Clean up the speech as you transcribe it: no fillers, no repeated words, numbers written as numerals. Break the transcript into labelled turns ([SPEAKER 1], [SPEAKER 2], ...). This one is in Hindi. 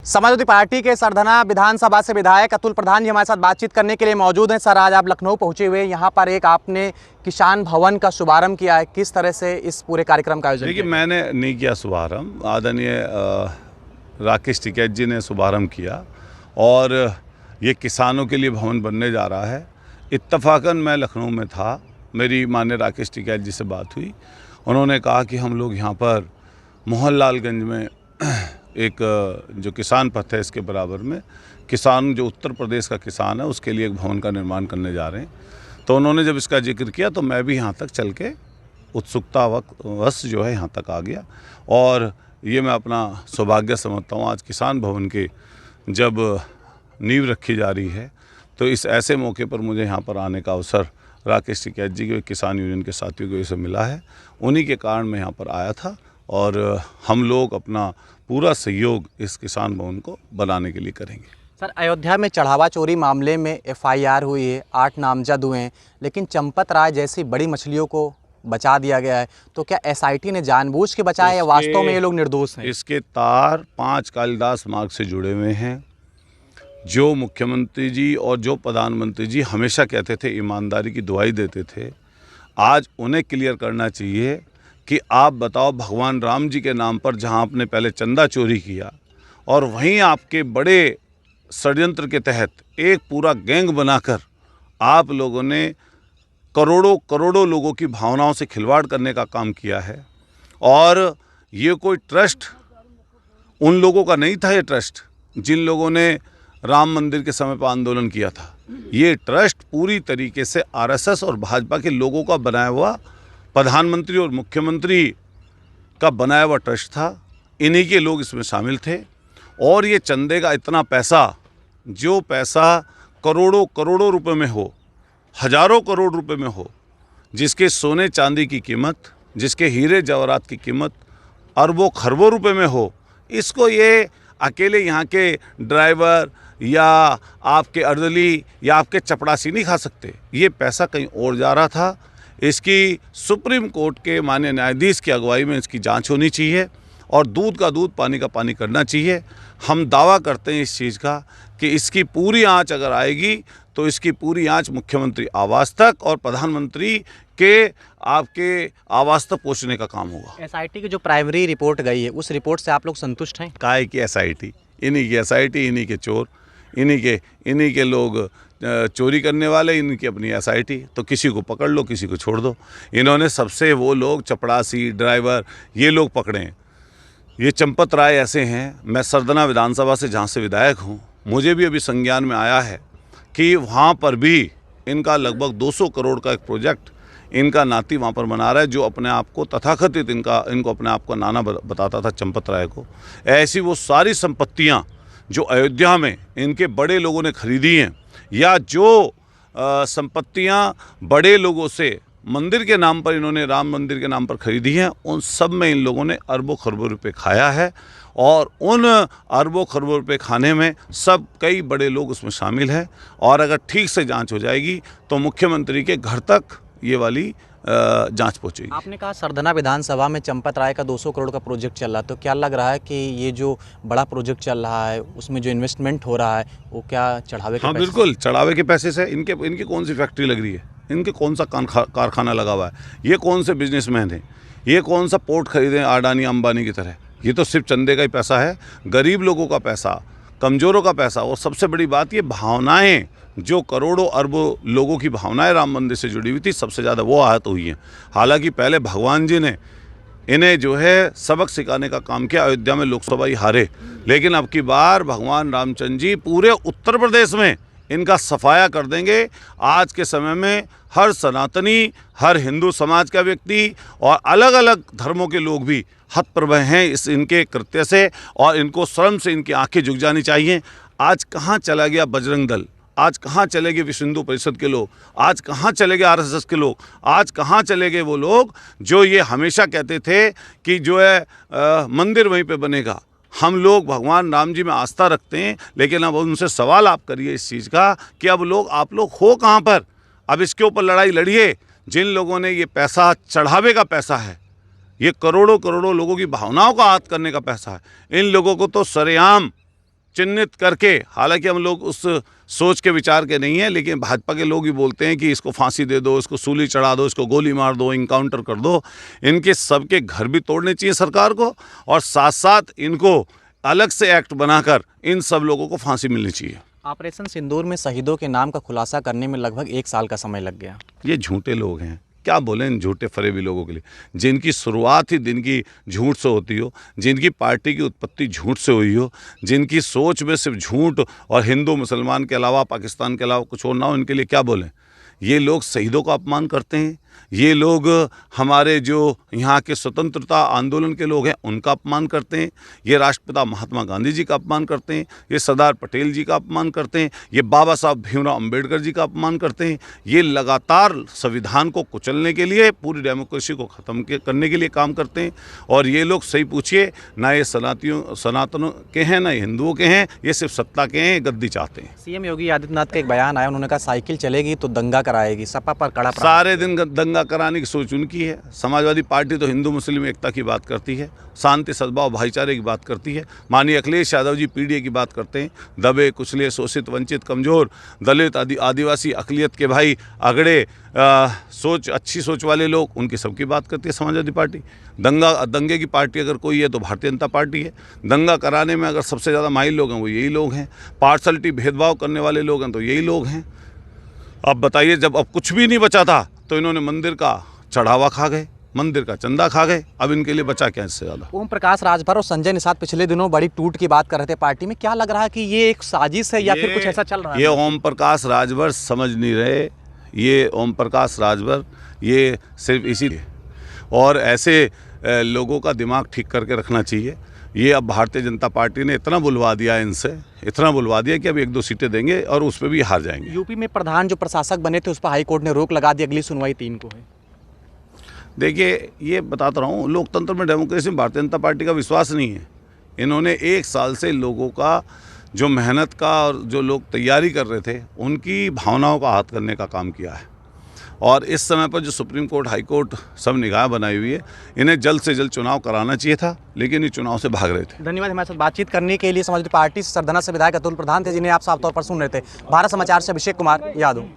[SPEAKER 1] समाजवादी पार्टी के सरधना विधानसभा से विधायक अतुल प्रधान जी हमारे साथ बातचीत करने के लिए मौजूद हैं। सर, आज आप लखनऊ पहुंचे हुए, यहाँ पर एक आपने किसान भवन का शुभारंभ किया है। किस तरह से इस पूरे कार्यक्रम का आयोजन किया?
[SPEAKER 2] देखिए, मैंने नहीं किया शुभारंभ, आदरणीय राकेश टिकैत जी ने शुभारंभ किया और ये किसानों के लिए भवन बनने जा रहा है। इत्तफाकन मैं लखनऊ में था, मेरी माननीय राकेश टिकैत जी से बात हुई। उन्होंने कहा कि हम लोग यहाँ पर मोहनलालगंज में एक जो किसान पथ है इसके बराबर में किसान जो उत्तर प्रदेश का किसान है उसके लिए एक भवन का निर्माण करने जा रहे हैं। तो उन्होंने जब इसका जिक्र किया तो मैं भी यहाँ तक चल के उत्सुकतावश जो है यहाँ तक आ गया और ये मैं अपना सौभाग्य समझता हूँ। आज किसान भवन के जब नींव रखी जा रही है तो इस ऐसे मौके पर मुझे यहाँ पर आने का अवसर राकेश टिकैत जी के किसान यूनियन के साथियों को इसे मिला है। उन्हीं के कारण मैं यहाँ पर आया था और हम लोग अपना पूरा सहयोग इस किसान भवन को बनाने के लिए करेंगे।
[SPEAKER 1] सर, अयोध्या में चढ़ावा चोरी मामले में एफआईआर हुई है, 8 नामजद हुए हैं, लेकिन चंपत राय जैसी बड़ी मछलियों को बचा दिया गया है। तो क्या एसआईटी ने जानबूझ के बचाया या वास्तव में ये लोग निर्दोष हैं?
[SPEAKER 2] इसके तार 5 कालिदास मार्ग से जुड़े हुए हैं। जो मुख्यमंत्री जी और जो प्रधानमंत्री जी हमेशा कहते थे, ईमानदारी की दुहाई देते थे, आज उन्हें क्लियर करना चाहिए कि आप बताओ, भगवान राम जी के नाम पर जहां आपने पहले चंदा चोरी किया और वहीं आपके बड़े षड्यंत्र के तहत एक पूरा गैंग बनाकर आप लोगों ने करोड़ों करोड़ों लोगों की भावनाओं से खिलवाड़ करने का काम किया है। और ये कोई ट्रस्ट उन लोगों का नहीं था, ये ट्रस्ट जिन लोगों ने राम मंदिर के समय पर आंदोलन किया था। ये ट्रस्ट पूरी तरीके से आरएसएस और भाजपा के लोगों का बनाया हुआ, प्रधानमंत्री और मुख्यमंत्री का बनाया हुआ ट्रस्ट था। इन्हीं के लोग इसमें शामिल थे और ये चंदे का इतना पैसा, जो पैसा करोड़ों करोड़ों रुपए में हो, हजारों करोड़ रुपए में हो, जिसके सोने चांदी की कीमत, जिसके हीरे जवाहरात की कीमत अरबों खरबों रुपए में हो, इसको ये अकेले यहाँ के ड्राइवर या आपके अर्दली या आपके चपड़ासी नहीं खा सकते। ये पैसा कहीं और जा रहा था। इसकी सुप्रीम कोर्ट के माननीय न्यायाधीश की अगुवाई में इसकी जांच होनी चाहिए और दूध का दूध पानी का पानी करना चाहिए। हम दावा करते हैं इस चीज़ का कि इसकी पूरी आंच अगर आएगी तो इसकी पूरी आंच मुख्यमंत्री आवास तक और प्रधानमंत्री के आपके आवास तक पहुँचने का काम होगा।
[SPEAKER 1] एसआईटी की जो प्राइमरी रिपोर्ट गई है, उस रिपोर्ट से आप लोग संतुष्ट हैं?
[SPEAKER 2] काहे की एसआईटी? इन्हीं की एसआईटी, इन्हीं के चोर, इन्हीं के लोग चोरी करने वाले, इनकी अपनी एसआईटी। तो किसी को पकड़ लो, किसी को छोड़ दो। इन्होंने सबसे वो लोग चपड़ासी, ड्राइवर, ये लोग पकड़े हैं। ये चंपत राय ऐसे हैं। मैं सरधना विधानसभा से जहाँ से विधायक हूँ, मुझे भी अभी संज्ञान में आया है कि वहाँ पर भी इनका लगभग 200 करोड़ का एक प्रोजेक्ट इनका नाती वहाँ पर बना रहा है, जो अपने आप को तथाकथित इनको अपने आप को नाना बताता था चंपत राय को। ऐसी वो सारी संपत्तियाँ जो अयोध्या में इनके बड़े लोगों ने खरीदी हैं या जो संपत्तियां बड़े लोगों से मंदिर के नाम पर, इन्होंने राम मंदिर के नाम पर खरीदी हैं, उन सब में इन लोगों ने अरबों खरबों रुपए खाया है। और उन अरबों खरबों रुपए खाने में सब कई बड़े लोग उसमें शामिल हैं। और अगर ठीक से जांच हो जाएगी तो मुख्यमंत्री के घर तक ये वाली जांच पहुंचेगी।
[SPEAKER 1] आपने कहा सरधना विधानसभा में चंपत राय का 200 करोड़ का प्रोजेक्ट चल रहा है, तो क्या लग रहा है कि ये जो बड़ा प्रोजेक्ट चल रहा है उसमें जो इन्वेस्टमेंट हो रहा है वो क्या चढ़ावे के
[SPEAKER 2] हाँ, बिल्कुल चढ़ावे के पैसे से। इनकी कौन सी फैक्ट्री लग रही है? इनके कौन सा कारखाना लगा हुआ है? ये कौन से बिजनेसमैन हैं? ये कौन सा पोर्ट खरीदे अडानी अंबानी की तरह? ये तो सिर्फ चंदे का ही पैसा है, गरीब लोगों का पैसा, कमज़ोरों का पैसा। और सबसे बड़ी बात, ये भावनाएँ, जो करोड़ों अरबों लोगों की भावनाएं राम मंदिर से जुड़ी हुई थी, सबसे ज़्यादा वो आहत हुई हैं। हालांकि पहले भगवान जी ने इन्हें जो है सबक सिखाने का काम किया। अयोध्या में लोकसभा ही हारे, लेकिन अब की बार भगवान रामचंद्र जी पूरे उत्तर प्रदेश में इनका सफाया कर देंगे। आज के समय में हर सनातनी, हर हिंदू समाज का व्यक्ति और अलग अलग धर्मों के लोग भी हतप्रभ हैं इस इनके कृत्य से और इनको शर्म से इनकी आंखें झुक जानी चाहिए। आज कहाँ चला गया बजरंग दल? आज कहाँ चले गए विश्व हिंदू परिषद के लोग? आज कहाँ चले गए आरएसएस के लोग? आज कहाँ चले गए वो लोग जो ये हमेशा कहते थे कि जो है मंदिर वहीं पे बनेगा? हम लोग भगवान राम जी में आस्था रखते हैं, लेकिन अब उनसे सवाल आप करिए इस चीज़ का कि अब आप लोग हो कहाँ पर? अब इसके ऊपर लड़ाई लड़िए। जिन लोगों ने ये पैसा, चढ़ावे का पैसा है, ये करोड़ों करोड़ों लोगों की भावनाओं का आहत करने का पैसा है, इन लोगों को तो सरेआम चिन्हित करके, हालांकि हम लोग उस सोच के विचार के नहीं है, लेकिन भाजपा के लोग ही बोलते हैं कि इसको फांसी दे दो, इसको सूली चढ़ा दो, इसको गोली मार दो, इनकाउंटर कर दो। इनके सबके घर भी तोड़ने चाहिए सरकार को, और साथ साथ इनको अलग से एक्ट बनाकर इन सब लोगों को फांसी मिलनी चाहिए।
[SPEAKER 1] ऑपरेशन सिंदूर में शहीदों के नाम का खुलासा करने में लगभग 1 साल का समय लग गया।
[SPEAKER 2] ये झूठे लोग हैं, क्या बोलें इन झूठे फरेबी लोगों के लिए, जिनकी शुरुआत ही दिन की झूठ से होती हो, जिनकी पार्टी की उत्पत्ति झूठ से हुई हो, जिनकी सोच में सिर्फ झूठ और हिंदू मुसलमान के अलावा, पाकिस्तान के अलावा कुछ और ना हो, इनके लिए क्या बोलें। ये लोग शहीदों का अपमान करते हैं, ये लोग हमारे जो यहाँ के स्वतंत्रता आंदोलन के लोग हैं उनका अपमान करते हैं, ये राष्ट्रपिता महात्मा गांधी जी का अपमान करते हैं, ये सरदार पटेल जी का अपमान करते हैं, ये बाबा साहब भीमराव अंबेडकर जी का अपमान करते हैं। ये लगातार संविधान को कुचलने के लिए, पूरी डेमोक्रेसी को ख़त्म करने के लिए काम करते हैं। और ये लोग सही पूछिए, ना ये सनातनों के हैं, ना ये हिंदुओं के हैं, ये सिर्फ सत्ता के हैं, गद्दी चाहते हैं।
[SPEAKER 1] सीएम योगी आदित्यनाथ का एक बयान आया, उन्होंने कहा साइकिल चलेगी तो दंगा कराएगी, सपा पर कड़ा
[SPEAKER 2] सारे दिन दंगा कराने की सोच उनकी है। समाजवादी पार्टी तो हिंदू मुस्लिम एकता की बात करती है, शांति सद्भाव भाईचारे की बात करती है। माननीय अखिलेश यादव जी पीडीए की बात करते हैं, दबे कुचले शोषित वंचित कमज़ोर दलित आदिवासी अकलियत के भाई अगड़े अच्छी सोच वाले लोग, उनकी सबकी बात करती है समाजवादी पार्टी। दंगे की पार्टी अगर कोई है तो भारतीय जनता पार्टी है। दंगा कराने में अगर सबसे ज़्यादा माहिर लोग हैं वो यही लोग हैं। पार्शलिटी भेदभाव करने वाले लोग हैं तो यही लोग हैं। अब बताइए, जब अब कुछ भी नहीं बचा था तो इन्होंने मंदिर का चढ़ावा खा गए, मंदिर का चंदा खा गए, अब इनके लिए बचा क्या इससे ज़्यादा।
[SPEAKER 1] ओम प्रकाश राजभर और संजय निषाद पिछले दिनों बड़ी टूट की बात कर रहे थे पार्टी में, क्या लग रहा है कि ये एक साजिश है या फिर कुछ ऐसा चल रहा है?
[SPEAKER 2] ये ओम प्रकाश राजभर समझ नहीं रहे, ये ओम प्रकाश राजभर ये सिर्फ इसीलिए, और ऐसे लोगों का दिमाग ठीक करके रखना चाहिए। ये अब भारतीय जनता पार्टी ने इतना बुलवा दिया इनसे, इतना बुलवा दिया कि अब 1-2 सीटें देंगे और उस पर भी हार जाएंगे।
[SPEAKER 1] यूपी में प्रधान जो प्रशासक बने थे उस पर हाईकोर्ट ने रोक लगा दी, अगली सुनवाई 3 को है।
[SPEAKER 2] देखिए, ये बताता रहा हूँ, लोकतंत्र में, डेमोक्रेसी में भारतीय जनता पार्टी का विश्वास नहीं है। इन्होंने 1 साल से लोगों का जो मेहनत का और जो लोग तैयारी कर रहे थे उनकी भावनाओं का आहत करने का काम किया है। और इस समय पर जो सुप्रीम कोर्ट, हाई कोर्ट सब निगाह बनाई हुई है, इन्हें जल्द से जल्द चुनाव कराना चाहिए था, लेकिन ये चुनाव से भाग रहे थे।
[SPEAKER 1] धन्यवाद हमारे साथ बातचीत करने के लिए। समाजवादी पार्टी से सरधना से विधायक अतुल प्रधान थे, जिन्हें आप साफ तौर पर सुन रहे थे। भारत समाचार से अभिषेक कुमार यादव।